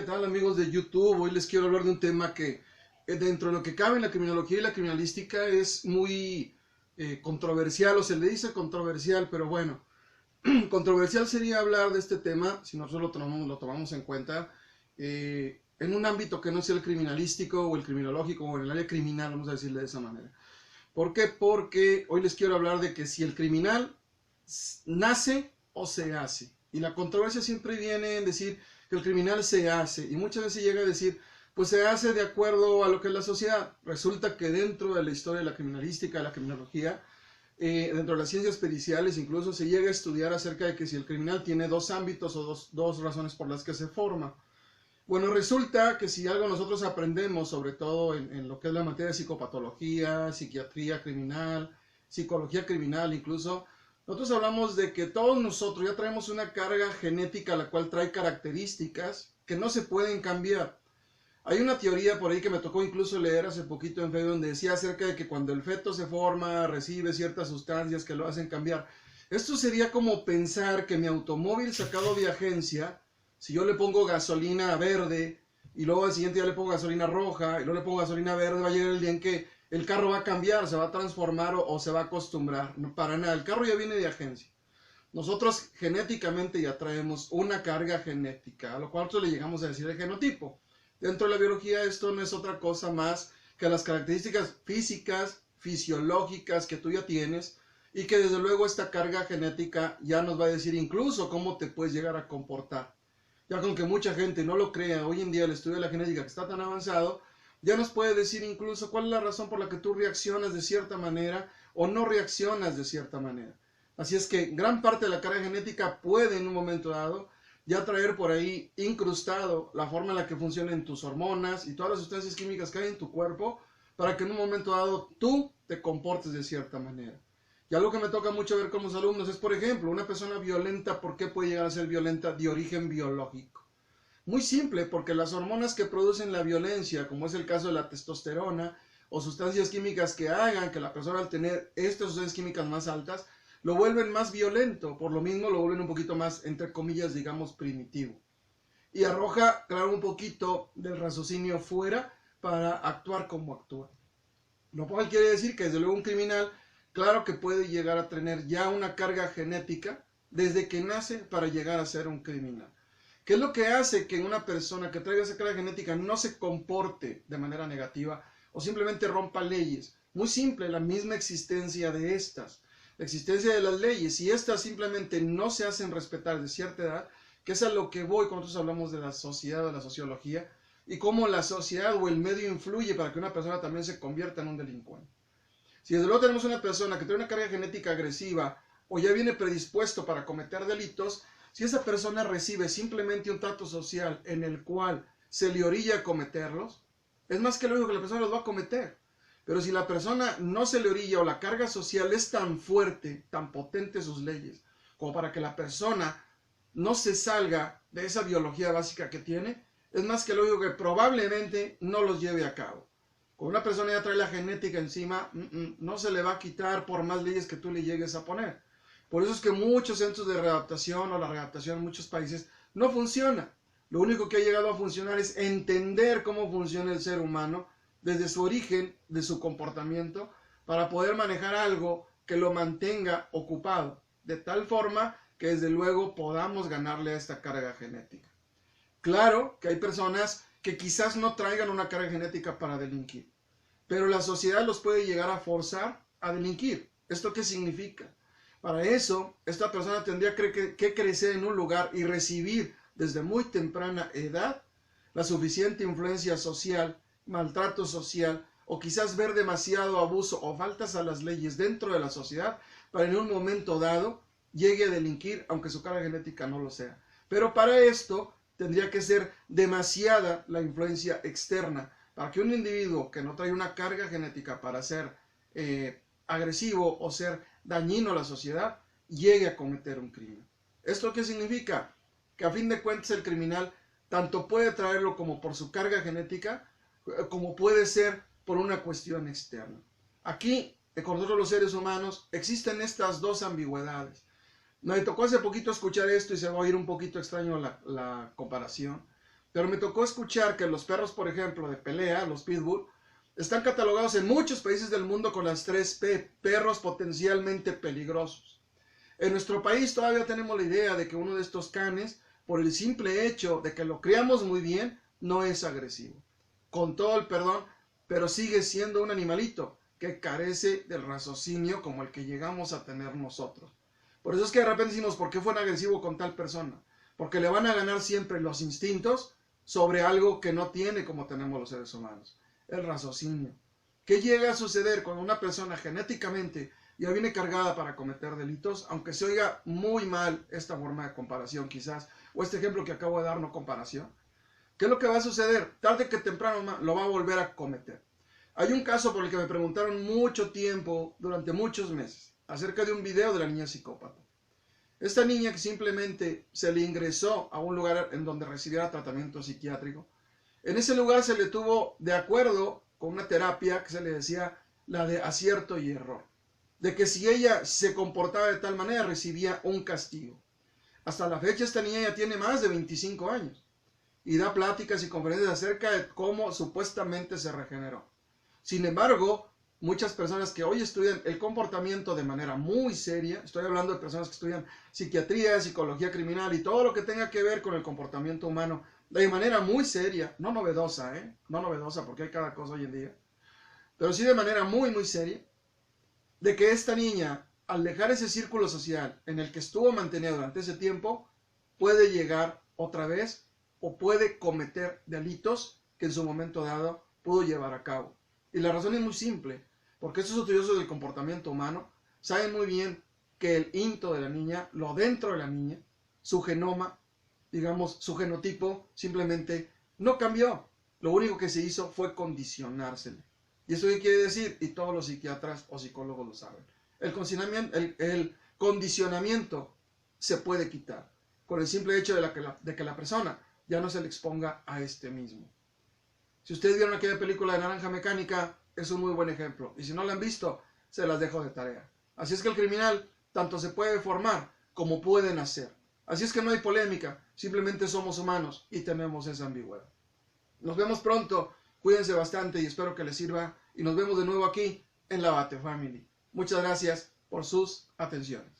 tal, amigos de YouTube? Hoy les quiero hablar de un tema que dentro de lo que cabe en la criminología y la criminalística es muy controversial, o se le dice controversial, pero bueno, controversial sería hablar de este tema si nosotros lo tomamos en cuenta en un ámbito que no sea el criminalístico o el criminológico o en el área criminal, vamos a decirle de esa manera. ¿Por qué? Porque hoy les quiero hablar de que si el criminal nace o se hace. Y la controversia siempre viene en decir que el criminal se hace. Y muchas veces llega a decir, pues se hace de acuerdo a lo que es la sociedad. Resulta que dentro de la historia de la criminalística, de la criminología, dentro de las ciencias periciales incluso se llega a estudiar acerca de que si el criminal tiene dos ámbitos o dos razones por las que se forma. Bueno, resulta que si algo nosotros aprendemos, sobre todo en lo que es la materia de psicopatología, psiquiatría criminal, psicología criminal incluso, nosotros hablamos de que todos nosotros ya traemos una carga genética la cual trae características que no se pueden cambiar. Hay una teoría por ahí que me tocó incluso leer hace poquito en Facebook donde decía acerca de que cuando el feto se forma, recibe ciertas sustancias que lo hacen cambiar. Esto sería como pensar que mi automóvil sacado de agencia, si yo le pongo gasolina verde y luego al siguiente día le pongo gasolina roja y luego le pongo gasolina verde, va a llegar el día en que el carro va a cambiar, se va a transformar o se va a acostumbrar. No, para nada, el carro ya viene de agencia. Nosotros genéticamente ya traemos una carga genética, a lo cual nosotros le llegamos a decir el genotipo. Dentro de la biología esto no es otra cosa más que las características físicas, fisiológicas que tú ya tienes y que desde luego esta carga genética ya nos va a decir incluso cómo te puedes llegar a comportar. Ya con que mucha gente no lo crea, hoy en día el estudio de la genética que está tan avanzado, ya nos puede decir incluso cuál es la razón por la que tú reaccionas de cierta manera o no reaccionas de cierta manera. Así es que gran parte de la carga genética puede en un momento dado ya traer por ahí incrustado la forma en la que funcionan tus hormonas y todas las sustancias químicas que hay en tu cuerpo para que en un momento dado tú te comportes de cierta manera. Y algo que me toca mucho ver con los alumnos es, por ejemplo, una persona violenta, ¿por qué puede llegar a ser violenta de origen biológico? Muy simple, porque las hormonas que producen la violencia, como es el caso de la testosterona, o sustancias químicas que hagan que la persona al tener estas sustancias químicas más altas, lo vuelven más violento, por lo mismo lo vuelven un poquito más, entre comillas, digamos, primitivo. Y arroja, claro, un poquito del raciocinio fuera para actuar como actúa. Lo cual quiere decir que desde luego un criminal, claro que puede llegar a tener ya una carga genética desde que nace para llegar a ser un criminal. ¿Qué es lo que hace que una persona que traiga esa carga genética no se comporte de manera negativa o simplemente rompa leyes? Muy simple, la misma existencia de estas. La existencia de las leyes, si estas simplemente no se hacen respetar de cierta edad, que es a lo que voy cuando nosotros hablamos de la sociedad o de la sociología, y cómo la sociedad o el medio influye para que una persona también se convierta en un delincuente. Si desde luego tenemos una persona que tiene una carga genética agresiva o ya viene predispuesto para cometer delitos, si esa persona recibe simplemente un trato social en el cual se le orilla a cometerlos, es más que lógico que la persona los va a cometer. Pero si la persona no se le orilla o la carga social es tan fuerte, tan potente sus leyes, como para que la persona no se salga de esa biología básica que tiene, es más que lógico que probablemente no los lleve a cabo. Cuando una persona ya trae la genética encima, no se le va a quitar por más leyes que tú le llegues a poner. Por eso es que muchos centros de readaptación o la readaptación en muchos países no funciona. Lo único que ha llegado a funcionar es entender cómo funciona el ser humano desde su origen, de su comportamiento, para poder manejar algo que lo mantenga ocupado, de tal forma que desde luego podamos ganarle a esta carga genética. Claro que hay personas que quizás no traigan una carga genética para delinquir, pero la sociedad los puede llegar a forzar a delinquir. ¿Esto qué significa? Para eso, esta persona tendría que crecer en un lugar y recibir desde muy temprana edad la suficiente influencia social, maltrato social, o quizás ver demasiado abuso o faltas a las leyes dentro de la sociedad para en un momento dado llegue a delinquir, aunque su carga genética no lo sea. Pero para esto tendría que ser demasiada la influencia externa para que un individuo que no trae una carga genética para ser agresivo o ser dañino a la sociedad llegue a cometer un crimen. ¿Esto qué significa? Que a fin de cuentas el criminal tanto puede traerlo como por su carga genética, como puede ser por una cuestión externa. Aquí, con nosotros los seres humanos, existen estas dos ambigüedades. Me tocó hace poquito escuchar esto y se va a oír un poquito extraño la comparación, Pero me tocó escuchar que los perros, por ejemplo, de pelea, los pitbull, están catalogados en muchos países del mundo con las 3P, perros potencialmente peligrosos. En nuestro país todavía tenemos la idea de que uno de estos canes, por el simple hecho de que lo criamos muy bien, no es agresivo. Con todo el perdón, pero sigue siendo un animalito que carece del raciocinio como el que llegamos a tener nosotros. Por eso es que de repente decimos, ¿por qué fue agresivo con tal persona? Porque le van a ganar siempre los instintos sobre algo que no tiene como tenemos los seres humanos, el raciocinio. ¿Qué llega a suceder cuando una persona genéticamente ya viene cargada para cometer delitos? Aunque se oiga muy mal esta forma de comparación quizás, o este ejemplo que acabo de dar, no comparación. ¿Qué es lo que va a suceder? Tarde que temprano lo va a volver a cometer. Hay un caso por el que me preguntaron mucho tiempo, durante muchos meses, acerca de un video de la niña psicópata. Esta niña que simplemente se le ingresó a un lugar en donde recibiera tratamiento psiquiátrico. En ese lugar se le tuvo de acuerdo con una terapia que se le decía la de acierto y error. De que si ella se comportaba de tal manera recibía un castigo. Hasta la fecha esta niña ya tiene más de 25 años. Y da pláticas y conferencias acerca de cómo supuestamente se regeneró. Sin embargo, muchas personas que hoy estudian el comportamiento de manera muy seria, estoy hablando de personas que estudian psiquiatría, psicología criminal y todo lo que tenga que ver con el comportamiento humano, de manera muy seria, no novedosa, no novedosa porque hay cada cosa hoy en día, pero sí de manera muy, muy seria, de que esta niña, al dejar ese círculo social en el que estuvo mantenida durante ese tiempo, puede llegar otra vez o puede cometer delitos que en su momento dado pudo llevar a cabo. Y la razón es muy simple, porque estos estudiosos del comportamiento humano saben muy bien que el into de la niña, lo dentro de la niña, su genoma, digamos, su genotipo, simplemente no cambió. Lo único que se hizo fue condicionársele. ¿Y eso qué quiere decir? Y todos los psiquiatras o psicólogos lo saben. El condicionamiento se puede quitar con el simple hecho de que la persona ya no se le exponga a este mismo. Si ustedes vieron aquella película de Naranja Mecánica, es un muy buen ejemplo. Y si no la han visto, se las dejo de tarea. Así es que el criminal tanto se puede formar como puede nacer. Así es que no hay polémica, simplemente somos humanos y tenemos esa ambigüedad. Nos vemos pronto, cuídense bastante y espero que les sirva. Y nos vemos de nuevo aquí en la Bate Family. Muchas gracias por sus atenciones.